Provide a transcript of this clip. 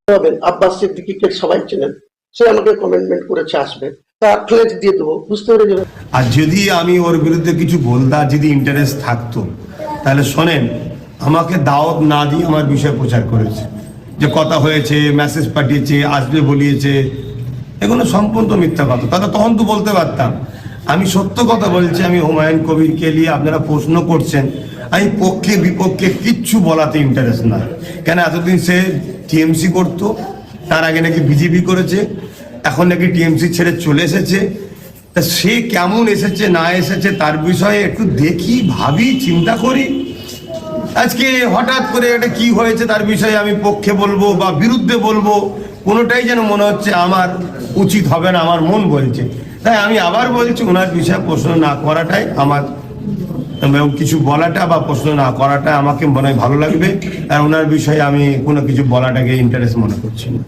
হবেন আব্বাস সিদ্দিকীকে সবাই চেনেন, সে আমাকে কমেন্টমেন্ট করেছে আসবে, তার ফ্লেক্স দিয়ে দেবো, বুঝতে পেরে যাবেন। আর যদি আমি ওর বিরুদ্ধে কিছু বলতাম, যদি ইন্টারেস্ট থাকতো, তাহলে শোনেন, আমাকে দাওয়াত না দিয়ে আমার বিষয় প্রচার করেছে, যে কথা হয়েছে, মেসেজ পাঠিয়েছে, আসবে বলিয়েছে, এগুলো সম্পূর্ণ মিথ্যা কথা। তাহলে তখন তো বলতে পারতাম। আমি সত্য কথা বলছি, আমি হুমায়ুন কবিরকে নিয়ে আপনারা প্রশ্ন করছেন, আমি পক্ষে বিপক্ষে কিচ্ছু বলাতে ইন্টারেস্ট না। কেন, এতদিন সে টিএমসি করতো, তার আগে নাকি বিজেপি করেছে, এখন নাকি টিএমসি ছেড়ে চলে এসেছে। তা সে কেমন এসেছে না এসেছে তার বিষয়ে একটু দেখি, ভাবি, চিন্তা করি। আজকে হঠাৎ করে এটা কি হয়েছে তার বিষয়ে আমি পক্ষে বলবো বা বিরুদ্ধে বলবো, কোনোটাই যেন মনে হচ্ছে আমার উচিত হবে না, আমার মন বলছে। তাই আমি আবার বলছি, ওনার বিষয়ে প্রশ্ন না করাটাই আমার, এবং কিছু বলাটা বা প্রশ্ন না করাটা আমাকে মনে হয় ভালো লাগবে। আর ওনার বিষয়ে আমি কোনো কিছু বলাটাকে ইন্টারেস্ট মনে করছি না।